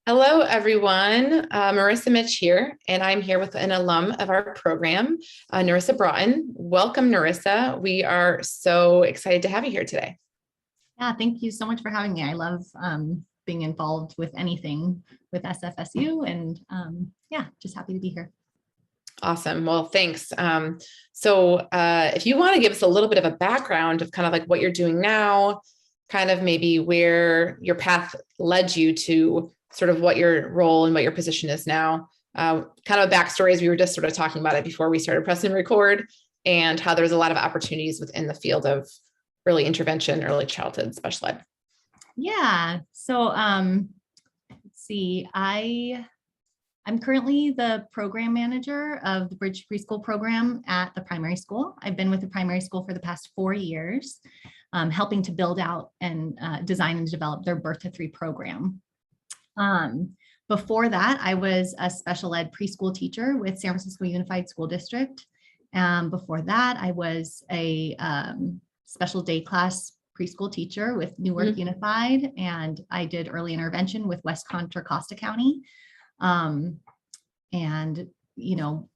Hello, everyone. Maryssa Mitsch here, and I'm here with an alum of our program, Nerissa Broughton. Welcome, Nerissa. We are so excited to have you here today. Yeah, thank you so much for having me. I love being involved with anything with SFSU and yeah, just happy to be here. Awesome. Well, thanks. If you want to give us a little bit of a background of kind of like what you're doing now, kind of maybe where your path led you to sort of what your role and what your position is now, kind of a backstory as we were just sort of talking about it before we started pressing record, and how there's a lot of opportunities within the field of early intervention, early childhood special ed. Yeah, so let's see, I'm currently the program manager of the Bridge Preschool program at the primary school. I've been with the primary school for the past 4 years, helping to build out and design and develop their birth to 3 program. Before that, I was a special ed preschool teacher with San Francisco Unified School District. Before that, I was a special day class preschool teacher with Newark Unified, and I did early intervention with West Contra Costa County. And, you know,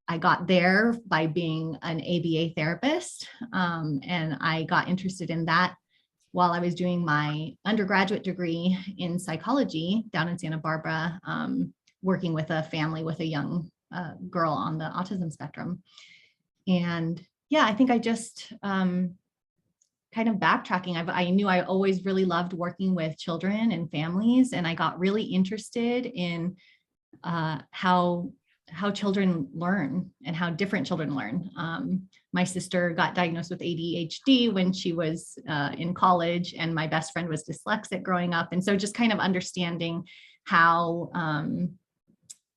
I got there by being an ABA therapist, and I got interested in that while I was doing my undergraduate degree in psychology down in Santa Barbara, working with a family with a young girl on the autism spectrum. And yeah, I think I just kind of backtracking. I knew I always really loved working with children and families, and I got really interested in how children learn and how different children learn. My sister got diagnosed with ADHD when she was in college, and my best friend was dyslexic growing up. And so just kind of understanding how,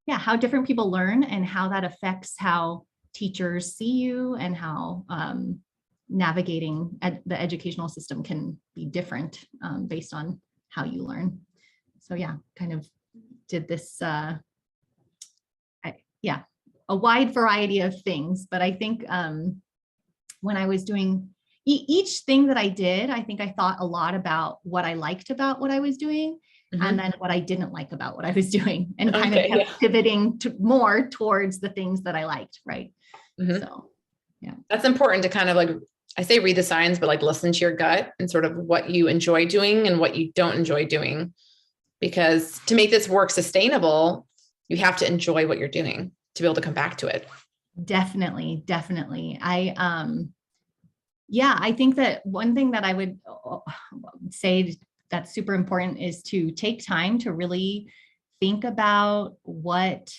how different people learn and how that affects how teachers see you, and how navigating the educational system can be different based on how you learn. So yeah, kind of did this, a wide variety of things. But I think when I was doing each thing that I did, I think I thought a lot about what I liked about what I was doing, and then what I didn't like about what I was doing, and kind of kept pivoting to more towards the things that I liked, right? So yeah. That's important to kind of like, I say read the signs, but like listen to your gut and sort of what you enjoy doing and what you don't enjoy doing. Because to make this work sustainable, you have to enjoy what you're doing to be able to come back to it. Definitely. I think that one thing that I would say that's super important is to take time to really think about what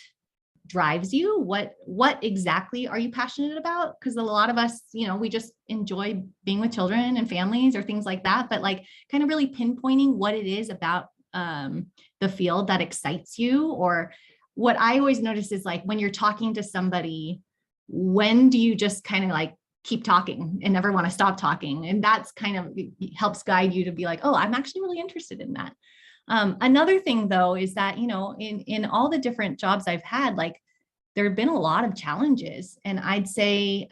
drives you, what exactly are you passionate about? Because a lot of us, we just enjoy being with children and families or things like that, but like kind of really pinpointing what it is about the field that excites you. Or what I always notice is like when you're talking to somebody, when do you just kind of like keep talking and never want to stop talking? And that's kind of helps guide you to be like, oh, I'm actually really interested in that. Another thing though, is that, in all the different jobs I've had, like there have been a lot of challenges, and I'd say,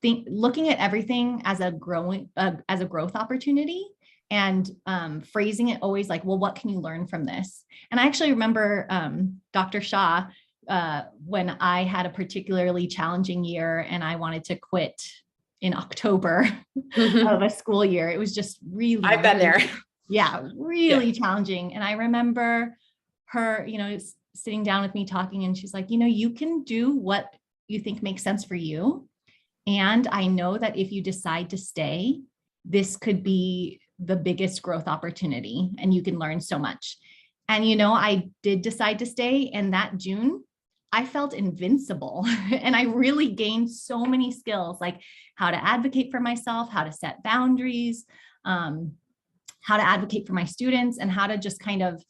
looking at everything as a growth opportunity, and phrasing it always like, well, what can you learn from this? And I actually remember Dr. Shah, when I had a particularly challenging year and I wanted to quit in October of a school year. It was just really, I've been there. Yeah, really challenging. And I remember her, sitting down with me talking, and she's like, you can do what you think makes sense for you. And I know that if you decide to stay, this could be the biggest growth opportunity and you can learn so much. And, I did decide to stay, and that June, I felt invincible. And I really gained so many skills, like how to advocate for myself, how to set boundaries, how to advocate for my students, and how to just kind of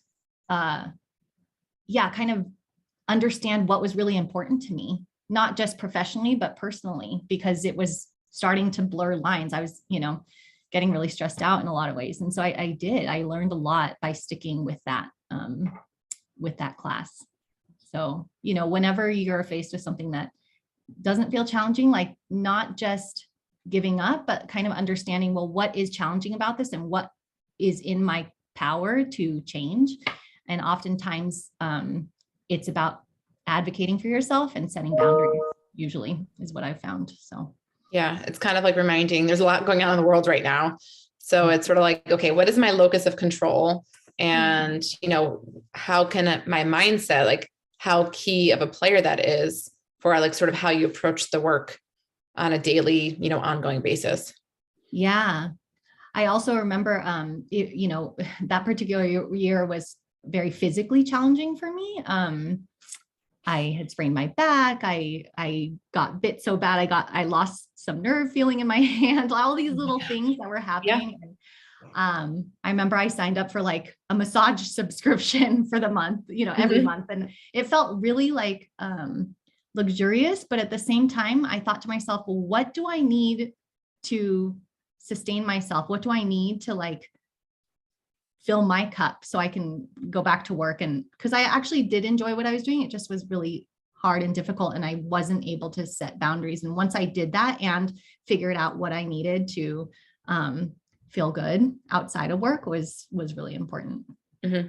understand what was really important to me, not just professionally, but personally, because it was starting to blur lines. I was, getting really stressed out in a lot of ways. And so I learned a lot by sticking with that class. So, whenever you're faced with something that doesn't feel challenging, like not just giving up, but kind of understanding, well, what is challenging about this and what is in my power to change. And oftentimes it's about advocating for yourself and setting boundaries, usually is what I've found. So yeah, it's kind of like reminding there's a lot going on in the world right now. So it's sort of like, okay, what is my locus of control? And, how can my mindset, like how key of a player that is for like sort of how you approach the work on a daily, ongoing basis. Yeah. I also remember, that particular year was very physically challenging for me. I had sprained my back. I got bit so bad. I lost some nerve feeling in my hand, all these little things that were happening. Yeah. And, I remember I signed up for like a massage subscription for the month, every month. And it felt really like, luxurious, but at the same time, I thought to myself, well, what do I need to sustain myself? What do I need to like fill my cup so I can go back to work? And because I actually did enjoy what I was doing, it just was really hard and difficult, and I wasn't able to set boundaries. And once I did that and figured out what I needed to feel good outside of work was really important. Mm-hmm.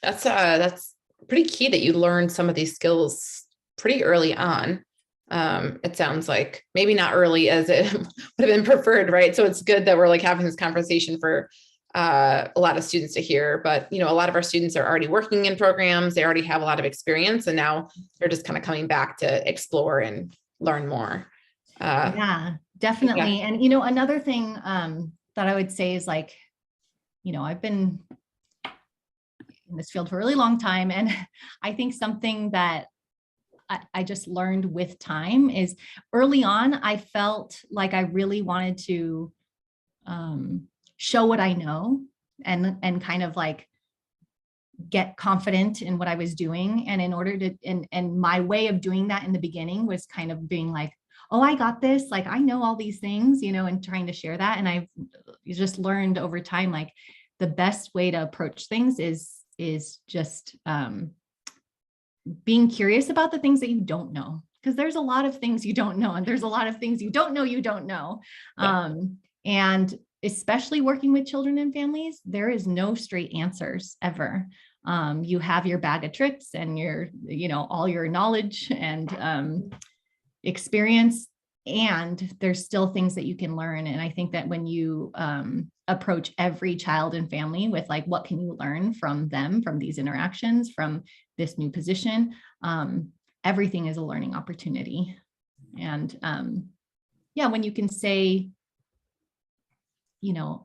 That's pretty key that you learned some of these skills pretty early on. It sounds like maybe not early as it would have been preferred, right? So it's good that we're like having this conversation for a lot of students to hear, but a lot of our students are already working in programs. They already have a lot of experience, and now they're just kind of coming back to explore and learn more. Yeah, definitely. Yeah. And, another thing that I would say is like, I've been in this field for a really long time. And I think something that I just learned with time is early on, I felt like I really wanted to show what I know and kind of like get confident in what I was doing. And in order to, and my way of doing that in the beginning was kind of being like, oh, I got this, like, I know all these things, and trying to share that. And I've just learned over time, like the best way to approach things is just being curious about the things that you don't know, because there's a lot of things you don't know, and there's a lot of things you don't know. Yeah. And especially working with children and families, there is no straight answers ever. You have your bag of tricks and your, all your knowledge and experience, and there's still things that you can learn. And I think that when you approach every child and family with like, what can you learn from them, from these interactions, from this new position, everything is a learning opportunity. And when you can say, I'm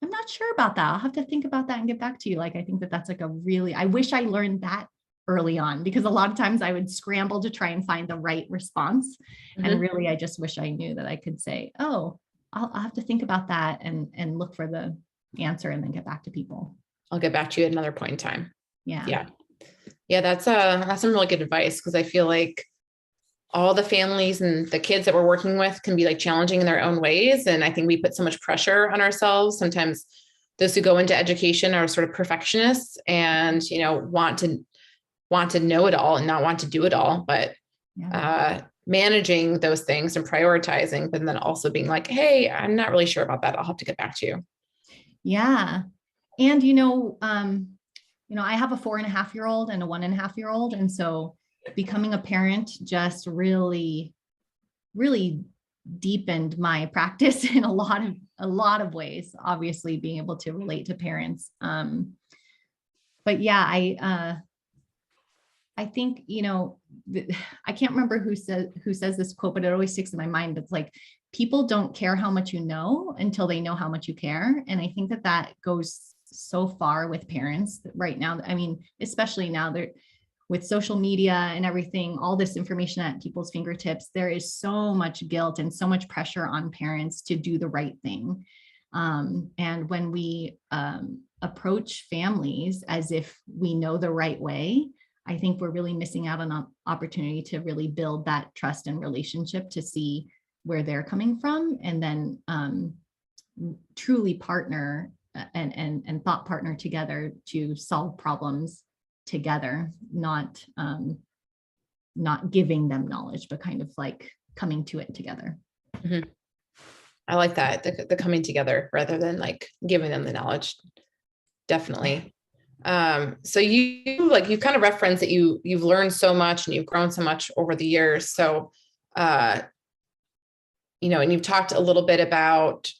not sure about that, I'll have to think about that and get back to you. Like, I think that that's like I wish I learned that early on, because a lot of times I would scramble to try and find the right response. Mm-hmm. And really, I just wish I knew that I could say, oh, I'll have to think about that and look for the answer and then get back to people. I'll get back to you at another point in time. Yeah. That's some really good advice, because I feel like all the families and the kids that we're working with can be like challenging in their own ways. And I think we put so much pressure on ourselves. Sometimes those who go into education are sort of perfectionists and, want to know it all and not want to do it all, but managing those things and prioritizing, but then also being like, hey, I'm not really sure about that, I'll have to get back to you. Yeah. And, I have a 4.5-year-old and a 1.5-year-old. And so becoming a parent just really, really deepened my practice in a lot of ways, obviously being able to relate to parents. But yeah, I think, I can't remember who says this quote, but it always sticks in my mind. It's like, people don't care how much you know until they know how much you care. And I think that goes so far with parents right now. I mean, especially now with social media and everything, all this information at people's fingertips, there is so much guilt and so much pressure on parents to do the right thing. And when we approach families as if we know the right way, I think we're really missing out on an opportunity to really build that trust and relationship, to see where they're coming from, and then truly partner and thought partner together to solve problems together, not giving them knowledge, but kind of like coming to it together. Mm-hmm. I like that, the coming together rather than like giving them the knowledge. Definitely. So you kind of referenced that you've learned so much and you've grown so much over the years. So, and you've talked a little bit about,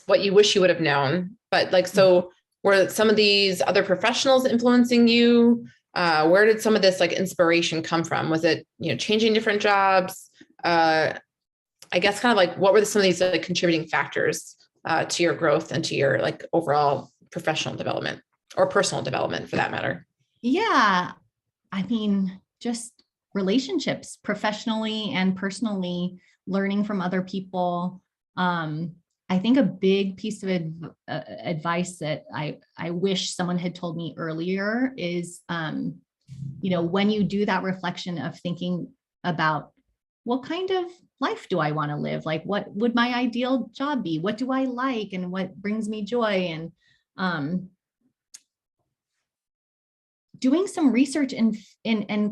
what you wish you would have known, but like, so were some of these other professionals influencing you? Where did some of this like inspiration come from? Was it, changing different jobs? I guess kind of like, what were some of these like contributing factors, to your growth and to your like overall professional development or personal development for that matter? Yeah. I mean, just relationships professionally and personally, learning from other people. I think a big piece of advice that I wish someone had told me earlier is, when you do that reflection of thinking about what kind of life do I want to live? Like, what would my ideal job be? What do I like? And what brings me joy? And doing some research and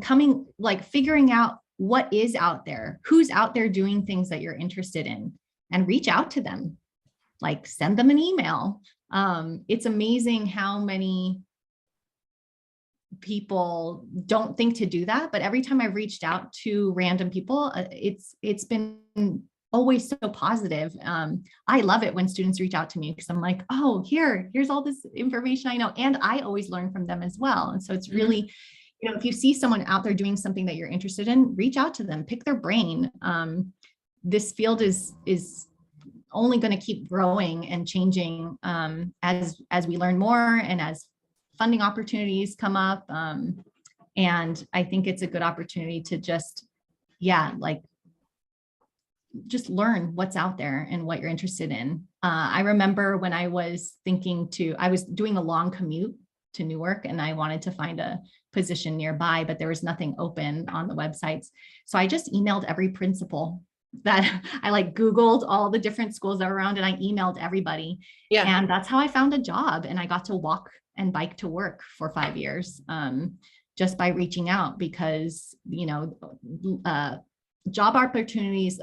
coming, like figuring out what is out there, who's out there doing things that you're interested in, and reach out to them, like send them an email. It's amazing how many people don't think to do that, but every time I've reached out to random people, it's been always so positive. I love it when students reach out to me because I'm like, oh, here's all this information I know. And I always learn from them as well. And so it's really, if you see someone out there doing something that you're interested in, reach out to them, pick their brain. This field is only going to keep growing and changing as we learn more and as funding opportunities come up. And I think it's a good opportunity to just learn what's out there and what you're interested in. I remember when I was doing a long commute to Newark and I wanted to find a position nearby, but there was nothing open on the websites. So I just emailed every principal that I Googled all the different schools that were around and I emailed everybody. Yeah. And that's how I found a job. And I got to walk and bike to work for 5 years, just by reaching out because, job opportunities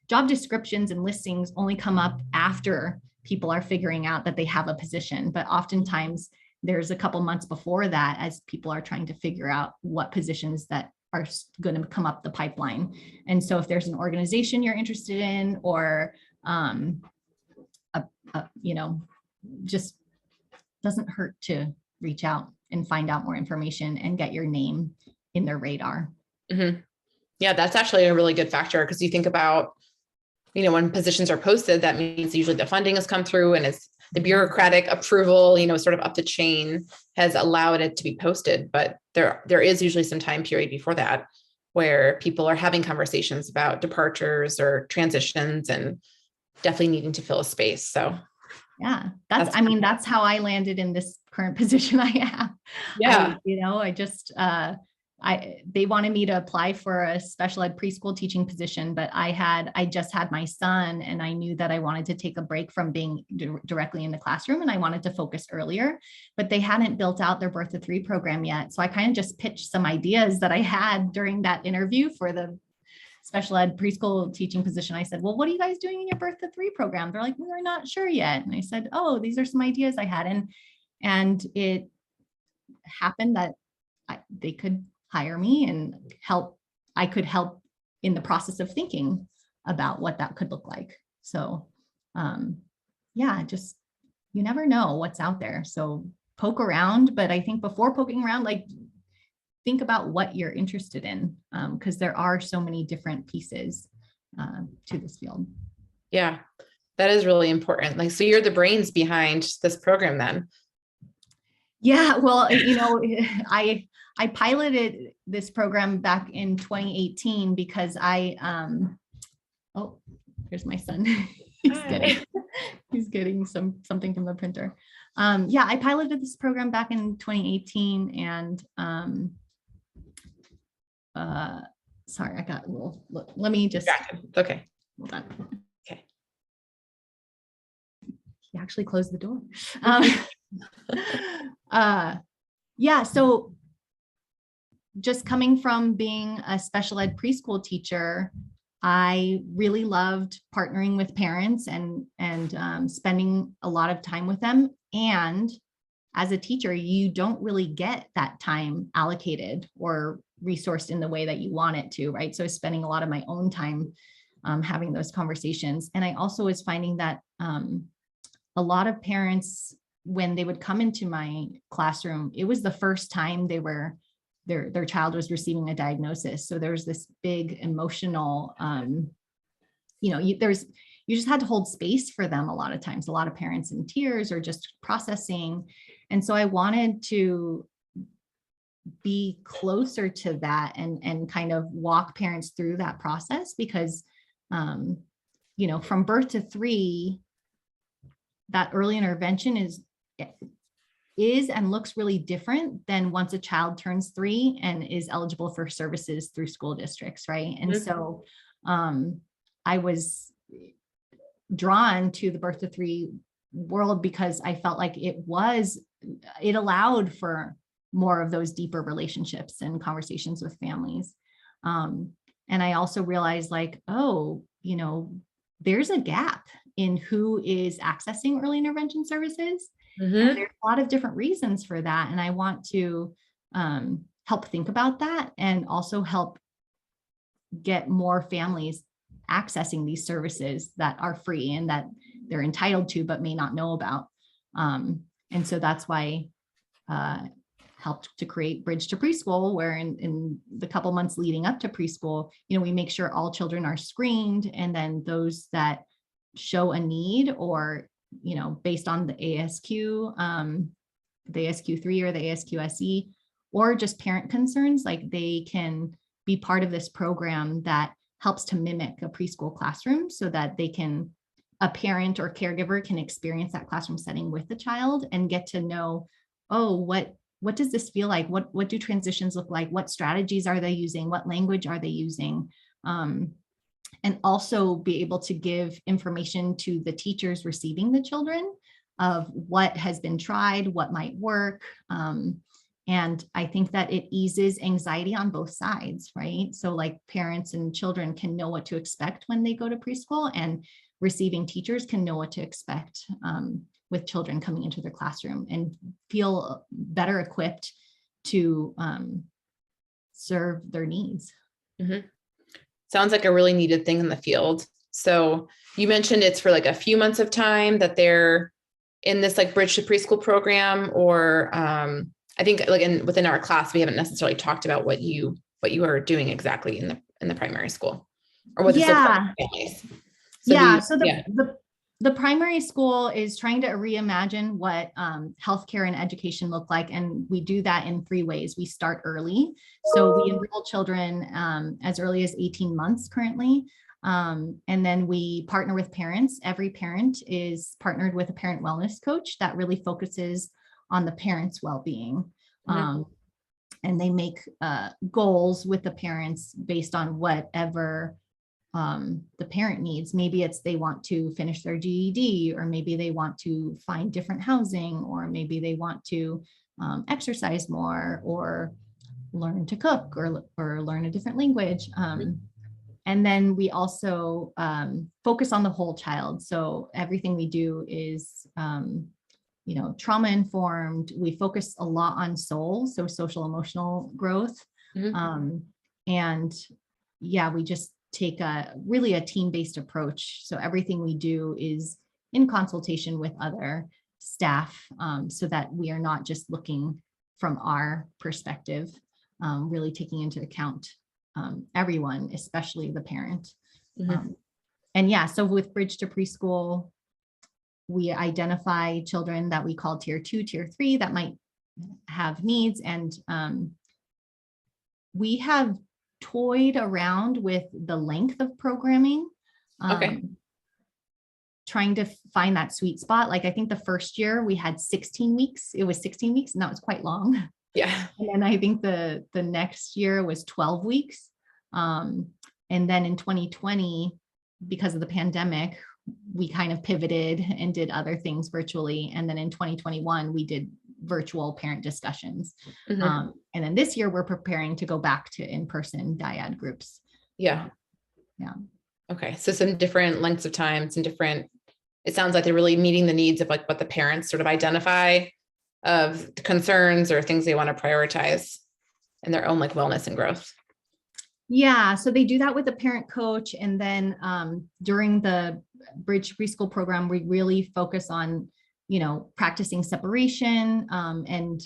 job descriptions and listings only come up after people are figuring out that they have a position. But oftentimes there's a couple months before that as people are trying to figure out what positions that are going to come up the pipeline. And so if there's an organization you're interested in or, just doesn't hurt to reach out and find out more information and get your name in their radar. Mm-hmm. Yeah, that's actually a really good factor because you think about, when positions are posted, that means usually the funding has come through and it's the bureaucratic approval, sort of up the chain has allowed it to be posted. But there is usually some time period before that where people are having conversations about departures or transitions and definitely needing to fill a space. So yeah, that's how I landed in this current position I have. Yeah. They wanted me to apply for a special ed preschool teaching position, but I just had my son and I knew that I wanted to take a break from being directly in the classroom and I wanted to focus earlier, but they hadn't built out their birth to 3 program yet. So I kind of just pitched some ideas that I had during that interview for the special ed preschool teaching position. I said, well, what are you guys doing in your birth to 3 program? They're like, we're not sure yet. And I said, oh, these are some ideas I had. And it happened that they could hire me and I could help in the process of thinking about what that could look like. So just, you never know what's out there. So poke around, but I think before poking around, think about what you're interested in, because there are so many different pieces to this field. Yeah, that is really important. So you're the brains behind this program then. Yeah, well, I piloted this program back in 2018 because here's my son. he's getting something from the printer. I piloted this program back in 2018 and sorry, I got a little, let me just. Okay. Hold on. Okay. He actually closed the door. So just coming from being a special ed preschool teacher, I really loved partnering with parents and spending a lot of time with them. And as a teacher, you don't really get that time allocated or resourced in the way that you want it to, right? So I was spending a lot of my own time having those conversations. And I also was finding that a lot of parents, when they would come into my classroom, it was the first time their child was receiving a diagnosis. So there was this big emotional, you just had to hold space for them a lot of times, a lot of parents in tears or just processing. And so I wanted to be closer to that and kind of walk parents through that process because, from birth to 3, that early intervention is and looks really different than once a child turns 3 and is eligible for services through school districts, right? And so I was drawn to the birth to 3 world because I felt like it allowed for more of those deeper relationships and conversations with families. And I also realized there's a gap in who is accessing early intervention services. And there's a lot of different reasons for that. And I want to help think about that and also help get more families accessing these services that are free and that they're entitled to, but may not know about. And so that's why helped to create Bridge to Preschool, where in the couple months leading up to preschool, we make sure all children are screened, and then those that show a need or based on the ASQ, the ASQ3 or the ASQSE, or just parent concerns, like they can be part of this program that helps to mimic a preschool classroom so that a parent or caregiver can experience that classroom setting with the child and get to know, what does this feel like? What do transitions look like? What strategies are they using? What language are they using? And also be able to give information to the teachers receiving the children of what has been tried, what might work. And I think that it eases anxiety on both sides, right? So like parents and children can know what to expect when they go to preschool, and receiving teachers can know what to expect with children coming into their classroom and feel better equipped to serve their needs. Mm-hmm. Sounds like a really needed thing in the field. So you mentioned it's for like a few months of time that they're in this like Bridge to Preschool program, or I think like within our class, we haven't necessarily talked about what you are doing exactly in the primary school, or what this looks like for families. So the primary school is trying to reimagine what healthcare and education look like. And we do that in 3 ways. We start early. So we enroll children as early as 18 months currently. And then we partner with parents. Every parent is partnered with a parent wellness coach that really focuses on the parent's well-being. And they make goals with the parents based on whatever the parent needs. Maybe it's they want to finish their GED, or maybe they want to find different housing, or maybe they want to exercise more, or learn to cook, or learn a different language. And then we also focus on the whole child. So everything we do is trauma informed. We focus a lot on soul, so social emotional growth. And we just take a team-based approach. So everything we do is in consultation with other staff, so that we are not just looking from our perspective, really taking into account everyone, especially the parent. So with Bridge to Preschool, we identify children that we call tier 2, tier 3 that might have needs. And we have toyed around with the length of programming, trying to find that sweet spot. Like I think the first year we had 16 weeks. It was 16 weeks, and that was quite long. Yeah. And then I think the next year was 12 weeks. And then in 2020, because of the pandemic, we kind of pivoted and did other things virtually. And then in 2021, we did virtual parent discussions. And then this year we're preparing to go back to in-person dyad groups. Yeah. Yeah. Okay. So some different lengths of time, some different, it sounds like they're really meeting the needs of like what the parents sort of identify of concerns or things they want to prioritize in their own like wellness and growth. Yeah, so they do that with the parent coach. And then during the Bridge Preschool program, we really focus on, practicing separation and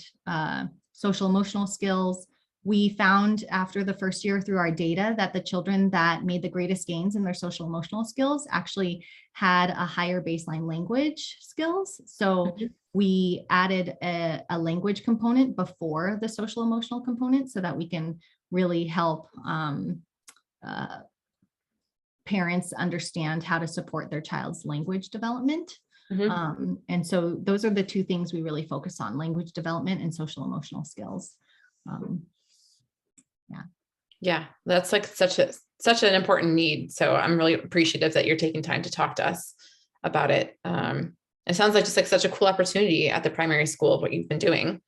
social emotional skills. We found after the first year through our data that the children that made the greatest gains in their social emotional skills actually had a higher baseline language skills. So we added a language component before the social emotional component so that we can really help parents understand how to support their child's language development. And so those are the two things we really focus on: language development and social emotional skills. Yeah, that's like such an important need. So I'm really appreciative that you're taking time to talk to us about it. It sounds like just like such a cool opportunity at the primary school of what you've been doing.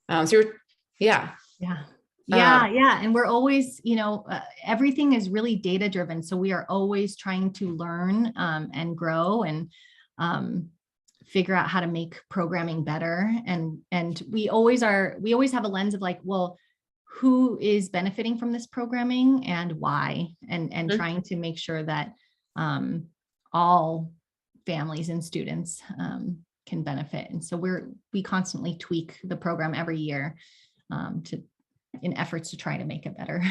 Yeah. And we're always, everything is really data driven. So we are always trying to learn and grow and figure out how to make programming better. And we always have a lens of like, well, who is benefiting from this programming and why, and trying to make sure that all families and students can benefit. And so we constantly tweak the program every year in efforts to try to make it better.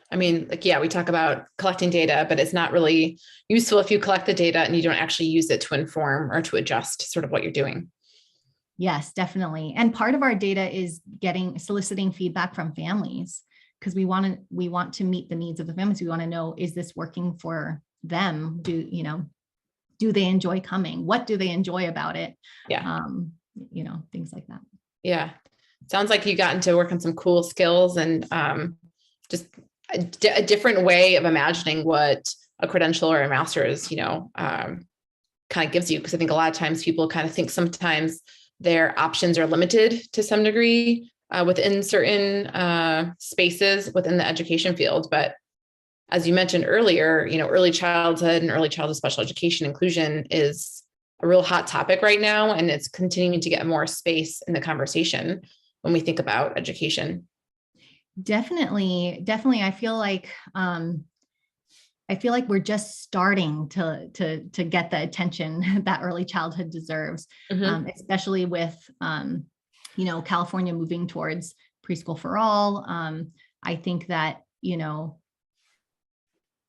I mean, like, yeah, we talk about collecting data, but it's not really useful if you collect the data and you don't actually use it to inform or to adjust sort of what you're doing. Yes, definitely. And part of our data is soliciting feedback from families, because we want to meet the needs of the families. We want to know, is this working for them? Do they enjoy coming? What do they enjoy about it? Yeah. Things like that. Yeah. Sounds like you got into work on some cool skills and just a different way of imagining what a credential or a master's, kind of gives you. Because I think a lot of times people kind of think sometimes their options are limited to some degree within certain spaces within the education field. But as you mentioned earlier, early childhood and early childhood special education inclusion is a real hot topic right now, and it's continuing to get more space in the conversation when we think about education. Definitely. I feel like we're just starting to get the attention that early childhood deserves, especially with, California moving towards preschool for all. I think that,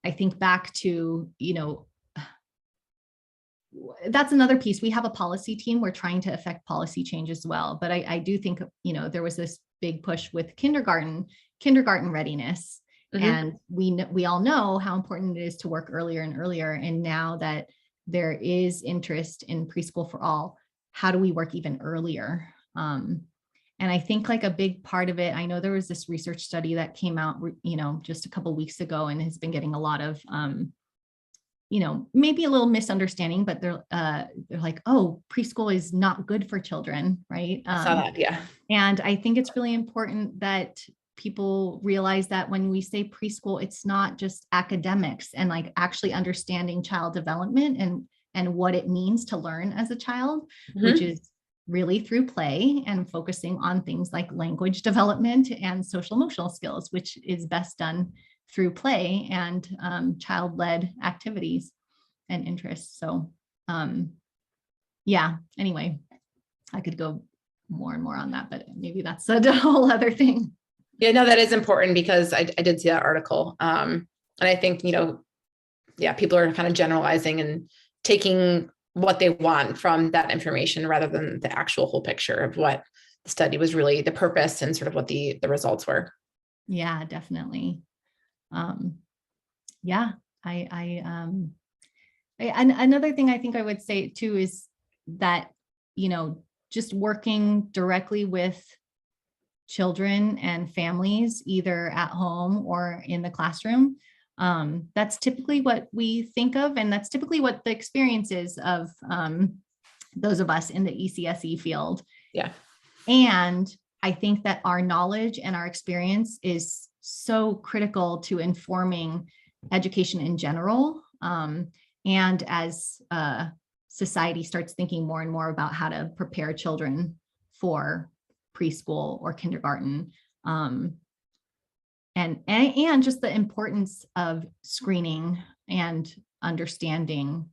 I think back to, that's another piece. We have a policy team. We're trying to affect policy change as well. But I do think, there was this big push with kindergarten readiness. And we all know how important it is to work earlier and earlier. And now that there is interest in preschool for all, how do we work even earlier? And I think like a big part of it, I know there was this research study that came out, just a couple of weeks ago, and has been getting a lot of, maybe a little misunderstanding, but they're like, oh, preschool is not good for children, right? I saw that, yeah. And I think it's really important that people realize that when we say preschool, it's not just academics and like actually understanding child development and what it means to learn as a child, which is really through play and focusing on things like language development and social emotional skills, which is best done through play and child-led activities and interests. So anyway, I could go more and more on that, but maybe that's a whole other thing. Yeah, no, that is important because I did see that article. And I think, people are kind of generalizing and taking what they want from that information rather than the actual whole picture of what the study was really, the purpose and sort of what the results were. Yeah, definitely. And another thing I think I would say too is that, just working directly with children and families, either at home or in the classroom. That's typically what we think of, and that's typically what the experience is of those of us in the ECSE field. Yeah. And I think that our knowledge and our experience is so critical to informing education in general. And as society starts thinking more and more about how to prepare children for preschool or kindergarten, and just the importance of screening and understanding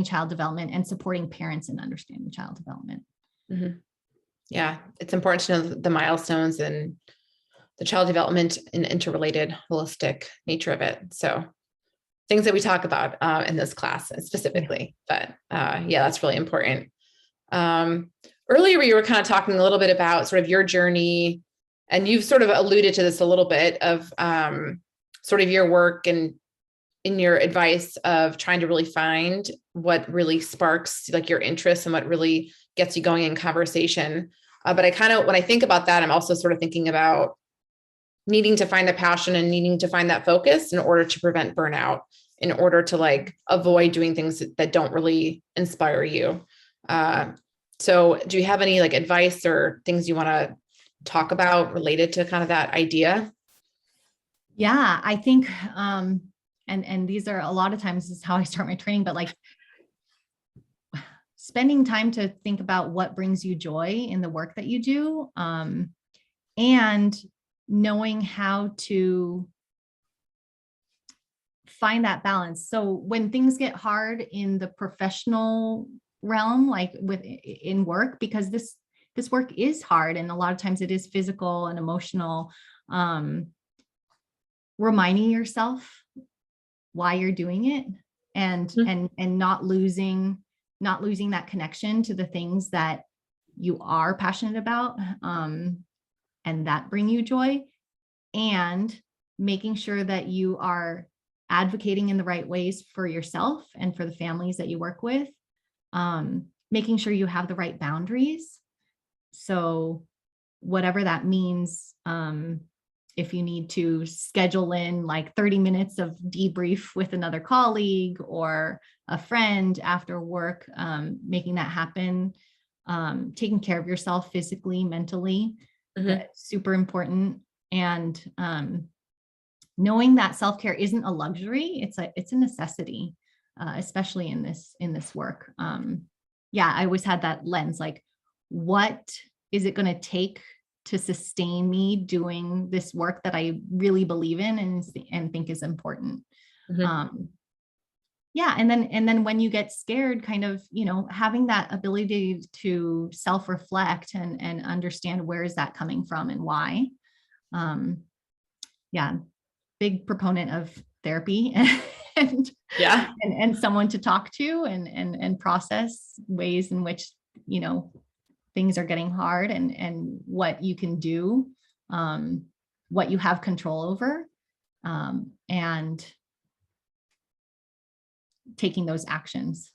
child development and supporting parents in understanding child development. Mm-hmm. Yeah, it's important to know the milestones and the child development and interrelated holistic nature of it. So things that we talk about in this class specifically, but yeah, that's really important. Earlier, we were kind of talking a little bit about sort of your journey, and you've sort of alluded to this a little bit of sort of your work and in your advice of trying to really find what really sparks like your interest and what really gets you going in conversation. But I kind of, when I think about that, I'm also sort of thinking about needing to find a passion and needing to find that focus in order to prevent burnout, in order to like avoid doing things that don't really inspire you. So do you have any like advice or things you want to talk about related to kind of that idea? Yeah, I think, and these are a lot of times this is how I start my training, but like spending time to think about what brings you joy in the work that you do, and knowing how to find that balance. So when things get hard in the professional realm, like in work, because this work is hard and a lot of times it is physical and emotional, reminding yourself why you're doing it, and not losing that connection to the things that you are passionate about, and that bring you joy, and making sure that you are advocating in the right ways for yourself and for the families that you work with, making sure you have the right boundaries. So whatever that means, if you need to schedule in like 30 minutes of debrief with another colleague or a friend after work, making that happen, taking care of yourself physically, mentally, super important. And knowing that self-care isn't a luxury, it's a necessity, especially in this work. Yeah, I always had that lens, like, what is it going to take to sustain me doing this work that I really believe in and think is important? Yeah. And then when you get scared, kind of, having that ability to self-reflect and understand where is that coming from and why. Yeah. Big proponent of therapy and someone to talk to and process ways in which, things are getting hard and what you can do, what you have control over, and taking those actions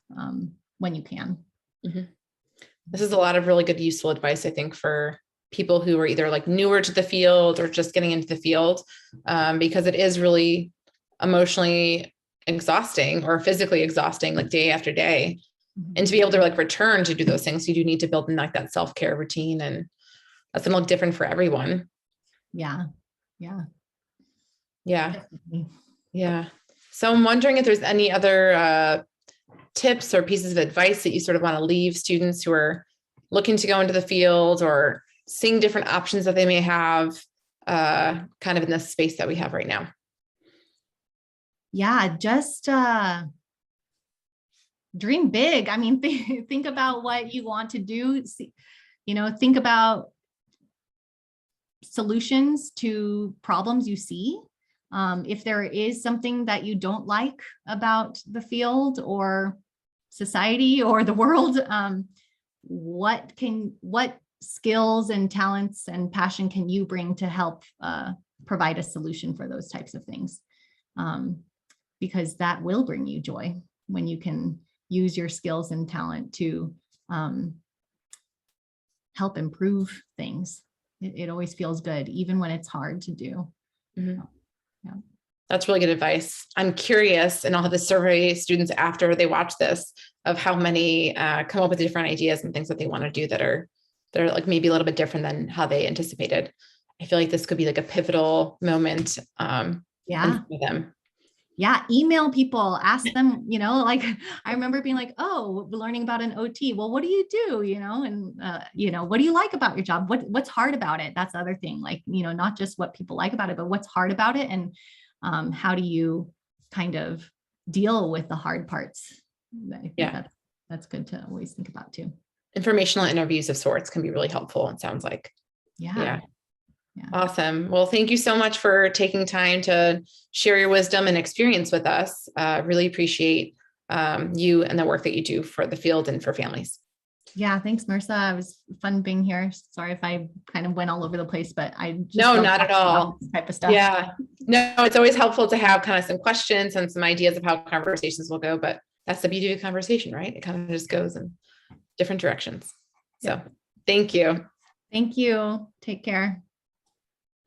when you can. This is a lot of really good, useful advice, I think, for people who are either like newer to the field or just getting into the field, because it is really emotionally exhausting or physically exhausting, like day after day. And to be able to like return to do those things, you do need to build in like that self-care routine, and that's gonna look different for everyone. Yeah. So I'm wondering if there's any other tips or pieces of advice that you sort of want to leave students who are looking to go into the field or seeing different options that they may have, kind of in this space that we have right now. Yeah, just dream big. I mean, think about what you want to do. Think about solutions to problems you see. If there is something that you don't like about the field or society or the world, what skills and talents and passion can you bring to help provide a solution for those types of things? Because that will bring you joy when you can use your skills and talent to help improve things. It always feels good, even when it's hard to do. Yeah. That's really good advice. I'm curious, and I'll have the survey students after they watch this of how many come up with different ideas and things that they want to do that are like maybe a little bit different than how they anticipated. I feel like this could be like a pivotal moment Yeah. for them. Yeah. Email people, ask them, like I remember being like, oh, learning about an OT. Well, what do you do? And what do you like about your job? What's hard about it? That's the other thing. Like, not just what people like about it, but what's hard about it. And how do you kind of deal with the hard parts? I think that's good to always think about too. Informational interviews of sorts can be really helpful. It sounds like. Yeah. Awesome. Well, thank you so much for taking time to share your wisdom and experience with us. Really appreciate you and the work that you do for the field and for families. Yeah. Thanks, Maryssa. It was fun being here. Sorry if I kind of went all over the place, but I just no, not at all. This type of stuff. Yeah. No, it's always helpful to have kind of some questions and some ideas of how conversations will go, but that's the beauty of conversation, right? It kind of just goes in different directions. So thank you. Thank you. Take care.